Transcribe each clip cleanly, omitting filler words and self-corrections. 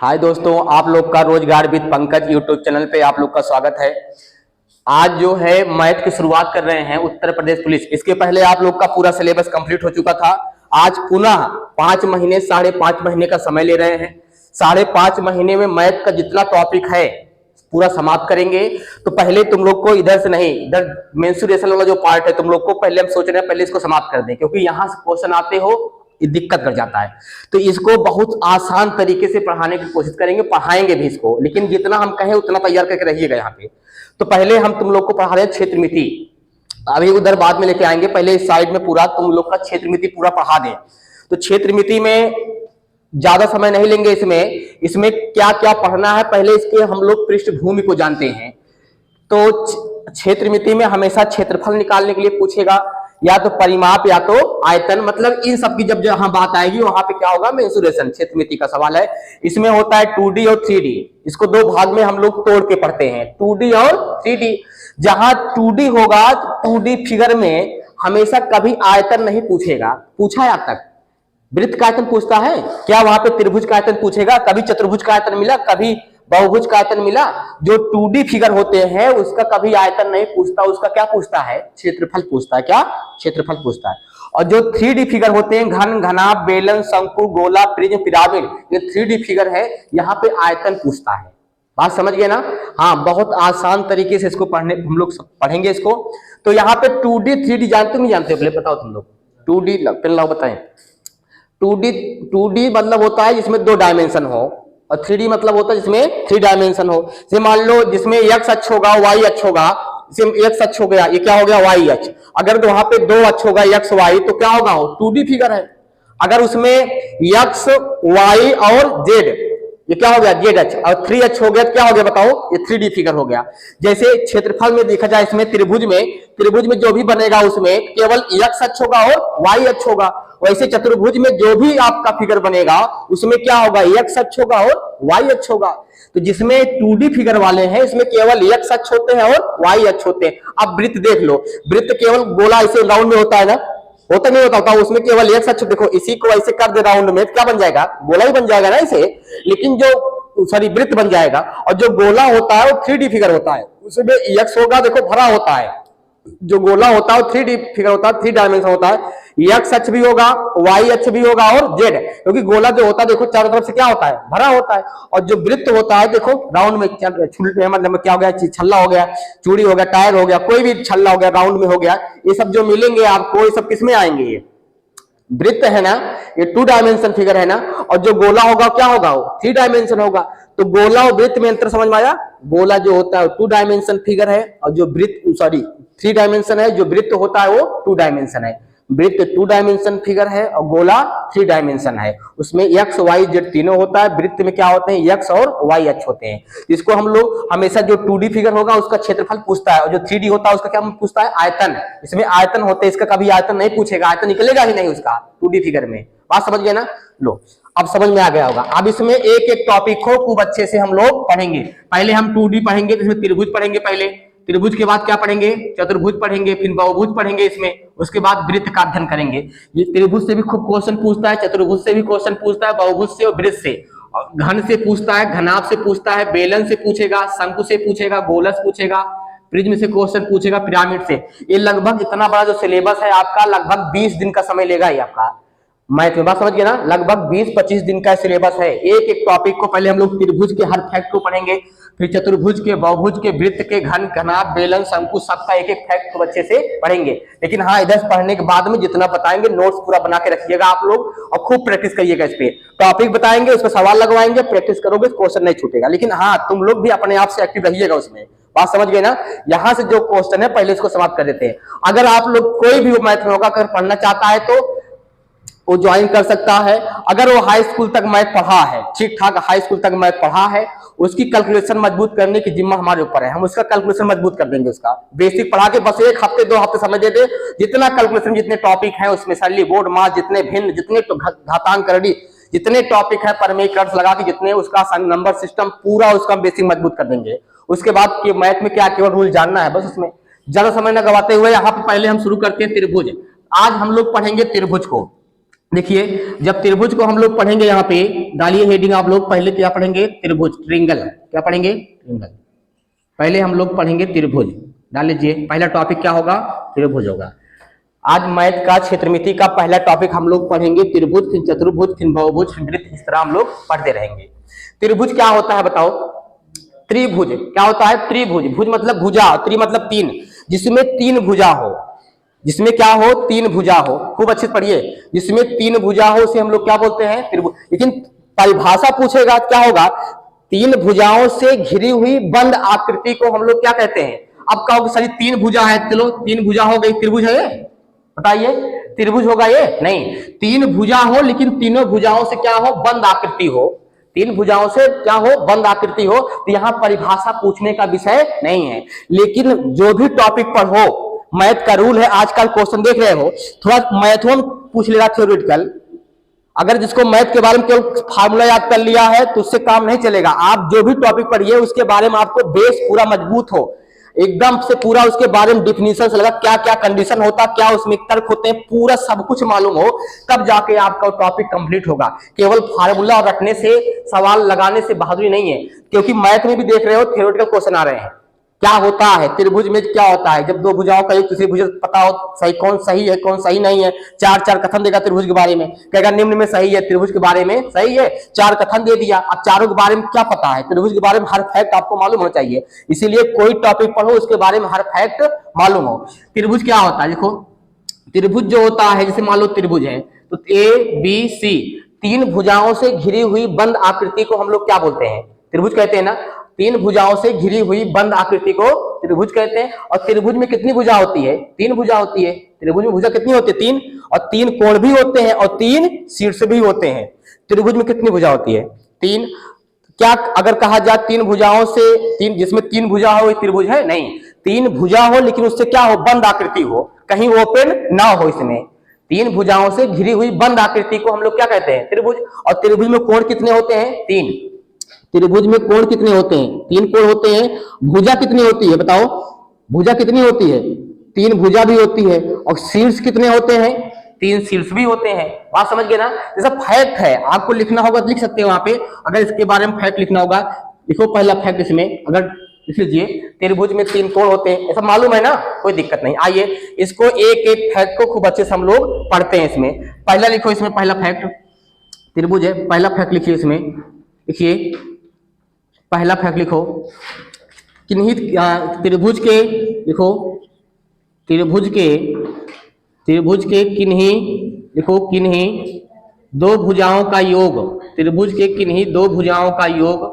हाय दोस्तों, आप लोग का रोजगार विद पंकज यूट्यूब चैनल पे आप लोग का स्वागत है। आज जो है मैथ की शुरुआत कर रहे हैं उत्तर प्रदेश पुलिस। इसके पहले आप लोग का पूरा सिलेबस कंप्लीट हो चुका था। आज पुनः 5 महीने 5.5 महीने का समय ले रहे हैं। 5.5 महीने में मैथ का जितना टॉपिक है पूरा समाप्त करेंगे। तो पहले तुम लोग को इधर से नहीं, इधर मेंसुरेशन वाला जो पार्ट है तुम लोग को पहले हम सोच रहे हैं पहले इसको समाप्त कर दें, क्योंकि यहाँ से क्वेश्चन आते हो दिक्कत कर जाता है। तो इसको बहुत आसान तरीके से पढ़ाने की कोशिश करेंगे, पढ़ाएंगे भी इसको, लेकिन जितना हम कहें उतना तैयार करके रहिएगा यहाँ पे। तो पहले हम तुम लोग को पढ़ा रहे हैं क्षेत्रमिति। अभी उधर बाद में लेके आएंगे, पहले इस साइड में पूरा तुम लोग का क्षेत्रमिति पूरा पढ़ा दें। तो क्षेत्रमिति में ज्यादा समय नहीं लेंगे। इसमें क्या क्या पढ़ना है पहले इसके हम लोग पृष्ठभूमि को जानते हैं। तो क्षेत्रमिति में हमेशा क्षेत्रफल निकालने के लिए पूछेगा, या तो परिमाप या तो आयतन, मतलब इन सब की जब जहां बात आएगी वहां पे क्या होगा, मेंसुरेशन। क्षेत्रमिति का सवाल है। इसमें होता है 2D और 3D। इसको दो भाग में हम लोग तोड़ के पढ़ते हैं, 2D और 3D। जहां 2D होगा, 2D फिगर में हमेशा कभी आयतन नहीं पूछेगा। पूछा है आज तक? वृत्त का आयतन पूछता है क्या? वहां पे त्रिभुज का आयतन पूछेगा? कभी चतुर्भुज का आयतन मिला? कभी बहुभुज का आयतन मिला? जो 2D फिगर होते हैं उसका कभी आयतन नहीं पूछता, उसका क्या पूछता है? क्षेत्रफल पूछता है। क्या? क्षेत्रफल पूछता है। और जो 3D फिगर होते हैं, घन, घनाभ, बेलन, शंकु, गोला, प्रिज्म, पिरामिड, ये 3D फिगर है, यहाँ पे आयतन पूछता है। बात समझ गए ना? हाँ, बहुत आसान तरीके से इसको पढ़ने हम लोग पढ़ेंगे इसको। तो यहाँ पे 2D 3D जानते हो नहीं जानते हो? पहले बताओ तुम लोग। 2D पेन लाओ बताएं। 2D मतलब होता है जिसमें 2 डायमेंशन हो, और 3D मतलब होता है जिसमें 3 डायमेंशन हो। जैसे मान लो जिसमें x अक्ष होगा, y अक्ष होगा। जैसे x अक्ष हो गया, ये क्या हो गया? y अक्ष। अगर वहां पे 2 अक्ष होगा, x y, तो क्या होगा? 2D फिगर है। अगर उसमें x y और z, ये क्या हो गया? z अक्ष। और 3 अक्ष हो गया तो क्या हो गया बताओ? ये 3D फिगर हो गया। जैसे क्षेत्रफल में देखा जाए, इसमें त्रिभुज में जो भी बनेगा उसमें केवल x अक्ष होगा और y अक्ष होगा। वैसे चतुर्भुज में जो भी आपका फिगर बनेगा उसमें क्या होगा? x अक्ष होगा और y अक्ष होगा। तो जिसमें 2D फिगर वाले हैं इसमें केवल x अक्ष होते हैं और y अक्ष होते हैं। अब वृत्त देख लो, वृत्त केवल गोला ऐसे राउंड में होता है ना? होता नहीं होता? उसमें केवल x अक्ष। देखो इसी को ऐसे कर दे राउंड में, क्या बन जाएगा? गोला ही बन जाएगा ना इसे। लेकिन जो वृत्त बन जाएगा। और जो गोला होता है वो 3D फिगर होता है, उसमें x होगा, देखो भरा होता है। जो गोला होता है 3D फिगर होता है, 3 डायमेंशन होता है। x अक्ष भी होगा, y अक्ष भी होगा और z, क्योंकि गोला जो होता है देखो चारों तरफ से क्या होता है? भरा होता है। और जो वृत्त होता है देखो राउंड में, मतलब क्या हो गया? छल्ला हो गया, चूड़ी हो गया, टायर हो गया, कोई भी छल्ला हो गया, राउंड में हो गया। ये सब जो मिलेंगे आपको, ये सब किसमें आएंगे? ये वृत्त है ना, ये 2 डायमेंशन फिगर है ना। और जो गोला होगा क्या होगा? वो 3 डायमेंशन होगा। तो गोला और वृत्त में अंतर समझ में आया? गोला जो होता है 2 डायमेंशन फिगर है, और जो वृत्त 3 डायमेंशन है। जो वृत्त होता है वो 2 डायमेंशन है। वृत्त 2 डायमेंशन फिगर है और गोला 3 डायमेंशन है। उसमें x y z तीनों होता है। वृत्त में क्या होते हैं? x और y अक्ष होते हैं। इसको हम लोग हमेशा जो 2D फिगर होगा उसका क्षेत्रफल पूछता है, और जो 3D होता है उसका क्या पूछता है? आयतन। इसमें आयतन होते हैं, इसका कभी आयतन नहीं पूछेगा, आयतन निकलेगा ही नहीं उसका 2D फिगर में। बात समझ गए ना? लो अब समझ में आ गया होगा। अब इसमें एक एक टॉपिक को खूब अच्छे से हम लोग पढ़ेंगे। पहले हम 2D पढ़ेंगे, तो इसमें त्रिभुज पढ़ेंगे पहले। त्रिभुज के बाद क्या पढ़ेंगे? चतुर्भुज पढ़ेंगे, फिर बहुभुज पढ़ेंगे इसमें। उसके बाद वृत्त का अध्ययन करेंगे। ये त्रिभुज से भी खूब क्वेश्चन पूछता है, चतुर्भुज से भी क्वेश्चन पूछता है, बहुभुज से और वृत्त से। घन से पूछता है, घनाभ से पूछता है, बेलन से पूछेगा, शंकु से पूछेगा, गोलस पूछेगा, प्रिज्म से क्वेश्चन पूछेगा, पिरामिड से। ये लगभग इतना बड़ा जो सिलेबस है आपका, लगभग 20 दिन का समय लेगा ही आपका मैथ में। बात समझ गए ना? लगभग 20-25 दिन का सिलेबस है। एक एक टॉपिक को पहले हम लोग त्रिभुज के हर फैक्ट को पढ़ेंगे, फिर चतुर्भुज के, बहुभुज के, वृत्त के, घन, घनाभ, बेलन, शंकु, सबका एक एक फैक्ट को अच्छे से पढ़ेंगे। लेकिन हाँ, इधर पढ़ने के बाद में जितना बताएंगे नोट्स पूरा बना के रखिएगा आप लोग, और खूब प्रैक्टिस करिएगा। इस पे टॉपिक बताएंगे, उस पर सवाल लगवाएंगे, प्रैक्टिस करोगे क्वेश्चन नहीं छूटेगा। लेकिन हाँ, तुम लोग भी अपने आप से एक्टिव रहिएगा उसमें। बात समझ गए ना? यहाँ से जो क्वेश्चन है पहले इसको समाप्त कर देते हैं। अगर आप लोग कोई भी मैथ में होगा अगर पढ़ना चाहता है तो वो ज्वाइन कर सकता है। अगर वो हाई स्कूल तक मैथ पढ़ा है, ठीक ठाक हाई स्कूल तक मैथ पढ़ा है, उसकी कैलकुलेशन मजबूत करने की जिम्मा हमारे ऊपर है। हम उसका कैलकुलेशन मजबूत कर देंगे। उसका बेसिक पढ़ा के बस 1 हफ्ते 2 हफ्ते समय दे दे, जितना कैलकुलेशन, जितने टॉपिक हैं उसमें सरली, बोर्ड, मास, जितने भिन्न, जितने घातांक करड़ी, जितने टॉपिक है परमेकर्स लगा के, जितने उसका नंबर सिस्टम पूरा उसका बेसिक मजबूत कर देंगे। उसके बाद मैथ में क्या केवल रूल जानना है बस। उसमें ज्यादा समय न गवाते हुए यहाँ पे पहले हम शुरू करते हैं त्रिभुज। आज हम लोग पढ़ेंगे त्रिभुज को। देखिए जब त्रिभुज को हम लोग पढ़ेंगे, यहाँ पे डालिए हेडिंग आप लोग, पहले क्या पढ़ेंगे? त्रिभुज, ट्रिंगल। क्या पढ़ेंगे? ट्रिंगल। पहले हम लोग पढ़ेंगे त्रिभुज, डाल लीजिए। पहला टॉपिक क्या होगा? त्रिभुज होगा। आज मैथ का क्षेत्रमिति का पहला टॉपिक हम लोग पढ़ेंगे त्रिभुज, फिर चतुर्भुज, फिर बहुभुज, फिर वृत्त, इस तरह हम लोग पढ़ते रहेंगे। त्रिभुज क्या होता है बताओ? त्रिभुज क्या होता है? त्रिभुज, भुज मतलब भुजा, त्रि मतलब तीन, जिसमें तीन भुजा हो, जिसमें क्या हो? तीन भुजा हो। खूब अच्छे से पढ़िए, जिसमें तीन भुजा हो उसे हम लोग क्या बोलते हैं? त्रिभुज। लेकिन परिभाषा पूछेगा क्या होगा? तीन भुजाओं से घिरी हुई बंद आकृति को हम लोग क्या कहते हैं? अब कहोगे सर तीन भुजा है, चलो तीन भुजा हो गई, त्रिभुज है ये? बताइए, त्रिभुज होगा ये? नहीं, तीन भुजा हो लेकिन तीनों भुजाओं से क्या हो? बंद आकृति हो। तीन भुजाओं से क्या हो? बंद आकृति हो। तो यहां परिभाषा पूछने का विषय नहीं है। लेकिन जो भी टॉपिक पढ़ो, मैथ का रूल है, आजकल क्वेश्चन देख रहे हो, थोड़ा मैथों पूछ लेगा थ्योरेटिकल। अगर जिसको मैथ के बारे में केवल फार्मूला याद कर लिया है तो उससे काम नहीं चलेगा। आप जो भी टॉपिक पढ़िए उसके बारे में आपको बेस पूरा मजबूत हो, एकदम से पूरा उसके बारे में डिफिनीशन से लगा, क्या क्या कंडीशन होता, क्या उसमें तर्क होते हैं, पूरा सब कुछ मालूम हो, तब जाके आपका टॉपिक कंप्लीट होगा। केवल फार्मूला रटने से, सवाल लगाने से बहादुरी नहीं है। क्योंकि मैथ में भी देख रहे हो थ्योरेटिकल क्वेश्चन आ रहे हैं। क्या होता है त्रिभुज में? क्या होता है जब दो भुजाओं का एक दूसरी भुज पता हो, सही कौन सही है कौन सही नहीं है, चार चार कथन देगा त्रिभुज के बारे में, कहेगा निम्न में सही है, त्रिभुज के बारे में सही है, चार कथन दे दिया। अब चारों के बारे में क्या पता है? त्रिभुज के बारे में हर फैक्ट आपको मालूम होना चाहिए। इसीलिए कोई टॉपिक पढ़ो उसके बारे में हर फैक्ट मालूम हो। त्रिभुज क्या होता है? देखो त्रिभुज जो होता है, जैसे मान लो त्रिभुज है तो ए बी सी, तीन भुजाओं से घिरी हुई बंद आकृति को हम लोग क्या बोलते हैं? त्रिभुज कहते हैं ना। तीन भुजाओं से घिरी हुई बंद आकृति को त्रिभुज कहते हैं। और त्रिभुज में कितनी भुजा होती है? तीन भुजा होती है। त्रिभुज में भुजा कितनी होती है? तीन। और तीन कोण भी होते हैं और तीन शीर्ष भी होते हैं। त्रिभुज में कितनी भुजा होती है? तीन। क्या अगर कहा जाए तीन भुजाओं से, तीन जिसमें तीन भुजा हो त्रिभुज है? नहीं, तीन भुजा हो लेकिन उससे क्या हो? बंद आकृति हो, कहीं ओपन ना हो। इसमें तीन भुजाओं से घिरी हुई बंद आकृति को हम लोग क्या कहते हैं? त्रिभुज। और त्रिभुज में कोण कितने होते हैं? तीन। त्रिभुज में कोण कितने होते हैं? तीन कोण होते हैं। भुजा कितनी होती है बताओ? भुजा कितनी होती है? तीन भुजा भी होती है। और शीर्ष कितने होते हैं? तीन शीर्ष भी होते हैं। बात समझ गए ना? जैसा फैक्ट है, आपको लिखना होगा तो लिख सकते हो वहां पे। अगर इसके बारे में फैक्ट लिखना होगा, लिखो पहला फैक्ट इसमें, अगर लिख लीजिए त्रिभुज में तीन कोण होते हैं, ऐसा मालूम है ना, कोई दिक्कत नहीं। आइए इसको एक एक फैक्ट को खूब अच्छे से हम लोग पढ़ते हैं। इसमें पहला लिखो, इसमें पहला फैक्ट त्रिभुज है, पहला फैक्ट लिखिए। इसमें लिखिए पहला फैक्ट लिखो, किन्हीं त्रिभुज के, लिखो त्रिभुज के किन्हीं, लिखो किन्हीं दो भुजाओं का योग, त्रिभुज के किन्हीं दो भुजाओं का योग,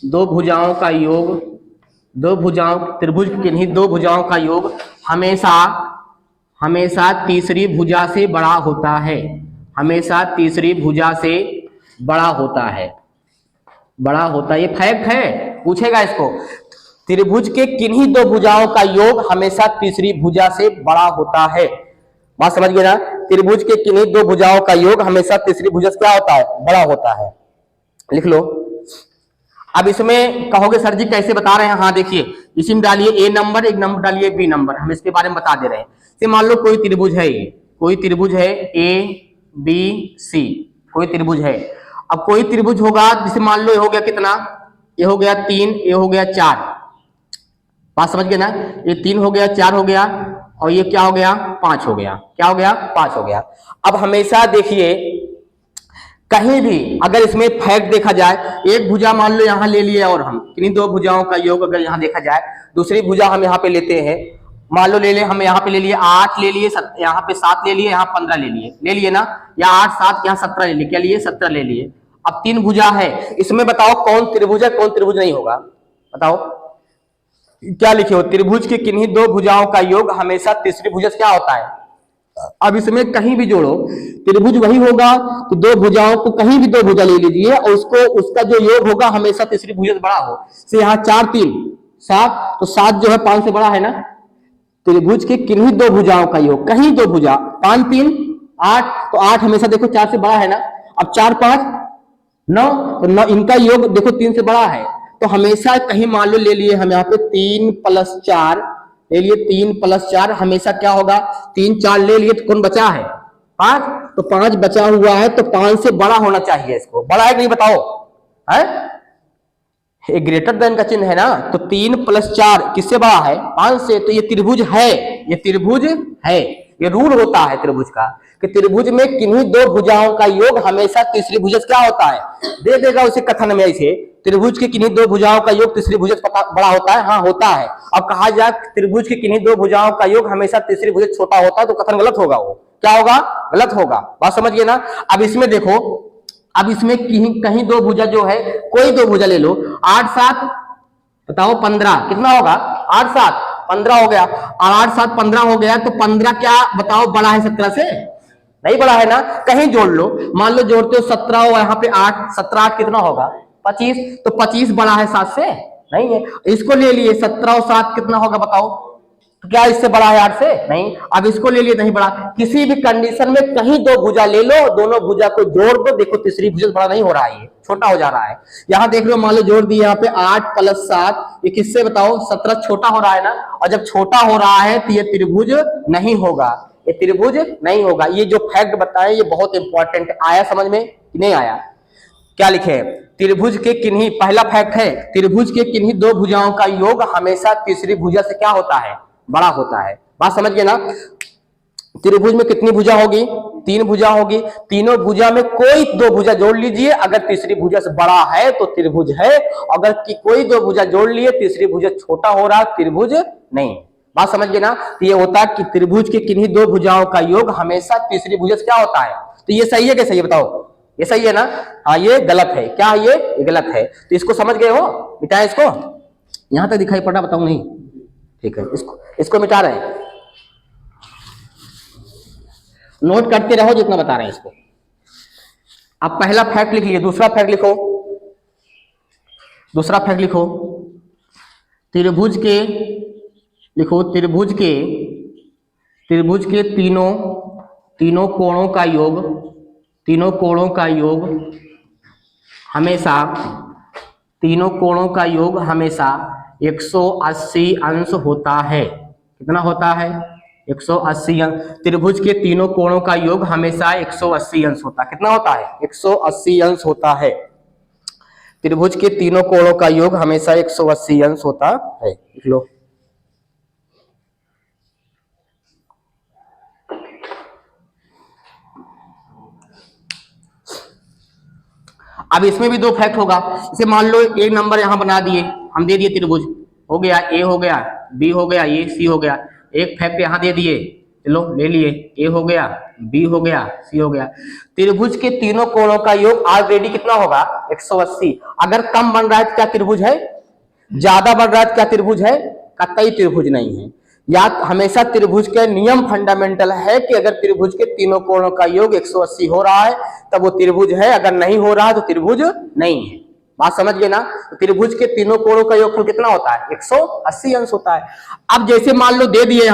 दो भुजाओं का योग, दो भुजाओं, त्रिभुज के किन्हीं दो भुजाओं का योग हमेशा हमेशा तीसरी भुजा से बड़ा होता है। हमेशा तीसरी भुजा से बड़ा होता है, बड़ा होता है। ये फैक्ट है, पूछेगा इसको। त्रिभुज के किन्हीं दो भुजाओं का योग हमेशा तीसरी भुजा से बड़ा होता है। बात समझ गए ना? त्रिभुज के किन्हीं दो भुजाओं का योग हमेशा तीसरी भुजा से क्या होता है? बड़ा होता है। लिख लो। अब इसमें कहोगे सर जी कैसे बता रहे हैं? हाँ देखिए, इसी में डालिए ए नंबर, एक नंबर डालिए बी नंबर, हम इसके बारे में बता दे रहे हैं। से मान लो कोई त्रिभुज है, ये कोई त्रिभुज है ए बी सी, कोई त्रिभुज है। अब कोई त्रिभुज होगा, जिसे मान लो ये हो गया कितना? ये हो गया तीन, ये हो गया चार। बात समझ गए ना? ये तीन हो गया, चार हो गया, और ये क्या हो गया? पांच हो गया। क्या हो गया? पांच हो गया। अब हमेशा देखिए कहीं भी अगर इसमें फैक्ट देखा जाए, एक भुजा मान लो यहां ले लिए, और हम किन्हीं दो भुजाओं का योग अगर यहां देखा जाए, दूसरी भुजा हम यहाँ पे लेते हैं, मान लो ले ले, हम यहाँ पे ले लिए 8 ले लिए, यहाँ पे 7 ले लिए, यहाँ 15 ले लिए ना, या 8 7 यहाँ 17 ले लिए, क्या लिए? 17 ले लिए। अब तीन भुजा है, इसमें बताओ कौन त्रिभुज है कौन त्रिभुज नहीं होगा? बताओ क्या लिखे हो? त्रिभुज के किन्हीं दो भुजाओं का योग हमेशा तीसरी भुजा से क्या होता है? अब इसमें कहीं भी जोड़ो, त्रिभुज वही होगा तो दो भुजाओं को कहीं भी दो भुजा ले लीजिए और उसको उसका जो योग होगा हमेशा तीसरी भुजा से बड़ा हो। से यहाँ 4 3 7, तो 7 जो है 5 से बड़ा है ना। त्रिभुज के किन्हीं दो भुजाओं का योग, कहीं दो भुजा, 5 3 8, तो 8 हमेशा देखो 4 से बड़ा है ना। अब 4 5 9, तो 9 इनका योग देखो 3 से बड़ा है। तो हमेशा कहीं मान लो ले लिए हम यहाँ पे 3 + 4 ले लिए, 3 + 4 हमेशा क्या होगा? 3 4 ले लिए तो कौन बचा है? 5, तो 5 बचा हुआ है, तो 5 से बड़ा होना चाहिए इसको, बड़ा है कि नहीं बताओ, है ये ग्रेटर देन का चिन्ह है ना, तो 3 + 4 किससे बड़ा है, 5 से, तो ये त्रिभुज है, ये त्रिभुज है, ये रूल होता है त्रिभुज का कि त्रिभुज में किन्हीं दो भुजाओं का योग हमेशा तीसरी भुज क्या होता है, दे देगा उसे कथन में ऐसे, त्रिभुज के किन्हीं दो भुजाओं का योग तीसरी भुज बड़ा होता है, हाँ होता है। अब कहा जाए त्रिभुज के किन्हीं दो भुजाओं का योग हमेशा तीसरी भुज छोटा होता है, तो कथन गलत होगा, वो क्या होगा, गलत होगा, बात समझिए ना। अब इसमें देखो, अब इसमें कहीं दो भुजा जो है, कोई दो भुजा ले लो, 8 7 बताओ 15 कितना होगा, 8 7 15 हो गया, और 8 7 15 हो गया, तो 15 क्या बताओ बड़ा है 17 से, नहीं बड़ा है ना, कहीं जोड़ लो, मान लो जोड़ते हो 17 और यहाँ पे 8, 17 8 कितना होगा 25, तो 25 बड़ा है 7 से, नहीं है, इसको ले लिए 17 और 7 कितना होगा बताओ, तो क्या इससे बड़ा है 8 से, नहीं। अब इसको ले लिए, नहीं बड़ा, किसी भी कंडीशन में कहीं दो भुजा ले लो, दोनों भुजा को जोड़ दो, देखो तीसरी भुजा बड़ा नहीं हो रहा है, ये छोटा हो जा रहा है। यहां देख लो, मान लो जोड़ दिए यहाँ पे 8 + 7, ये किससे बताओ 17, छोटा हो रहा है ना, और जब छोटा हो रहा है तो ये त्रिभुज नहीं होगा, ये त्रिभुज नहीं होगा। ये जो फैक्ट बताए ये बहुत इंपॉर्टेंट, आया समझ में कि नहीं आया, क्या लिखे हैं, त्रिभुज के किन्हीं, पहला फैक्ट है त्रिभुज के किन्हीं दो भुजाओं का योग हमेशा तीसरी भुजा से क्या होता है, बड़ा होता है, बात समझ गए ना। त्रिभुज में कितनी भुजा होगी, 3 भुजा होगी, तीनों भुजा में कोई दो भुजा जोड़ लीजिए, अगर तीसरी भुजा से बड़ा है तो त्रिभुज है, अगर कोई दो भुजा जोड़ लिए तीसरी भुजा छोटा हो रहा है त्रिभुज नहीं, बात समझ गए ना। तो ये होता है कि त्रिभुज के किन्हीं दो भुजाओं का योग हमेशा तीसरी भुजा से क्या होता है, तो ये सही है कि सही है बताओ, ये सही है ना, हाँ ये गलत है, क्या है ये गलत है, तो इसको समझ गए हो, मिटाए इसको, यहां तक दिखाई पड़ा बताऊं नहीं, ठीक है, इसको मिटा रहे हैं, नोट करते रहो जितना बता रहे हैं इसको। अब पहला फैक्ट लिख लिए, दूसरा फैक्ट लिखो, दूसरा फैक्ट लिखो, त्रिभुज के लिखो, त्रिभुज के तीनों कोणों का योग, तीनों कोणों का योग हमेशा, तीनों कोणों का योग हमेशा 180 अंश होता है, कितना होता है 180 अंश, त्रिभुज के तीनों कोणों का योग हमेशा 180 अंश होता है, कितना होता है 180 अंश होता है, त्रिभुज के तीनों कोणों का योग हमेशा 180 अंश होता है, लिख लो। अब इसमें भी दो फैक्ट होगा, इसे मान लो एक नंबर यहां बना दिए, हम दे दिए त्रिभुज, हो गया ए हो गया, बी हो गया, ये सी हो गया, एक फैक्ट यहां दे दिए, चलो ले लिए, ए हो गया, बी हो गया, सी हो गया, त्रिभुज के तीनों कोणों का योग ऑलरेडी कितना होगा 180, अगर कम बन रहा है तो क्या त्रिभुज है, ज्यादा बन रहा है तो क्या त्रिभुज है, कतई त्रिभुज नहीं है। या हमेशा त्रिभुज के नियम फंडामेंटल है कि अगर त्रिभुज के तीनों कोणों का योग 180 हो रहा है तब वो त्रिभुज है, अगर नहीं हो रहा है तो त्रिभुज नहीं है, बात समझ गए ना। तो त्रिभुज के तीनों कोणों का योगफल कितना होता है 180 अंश होता है। अब जैसे मान लो दे दिए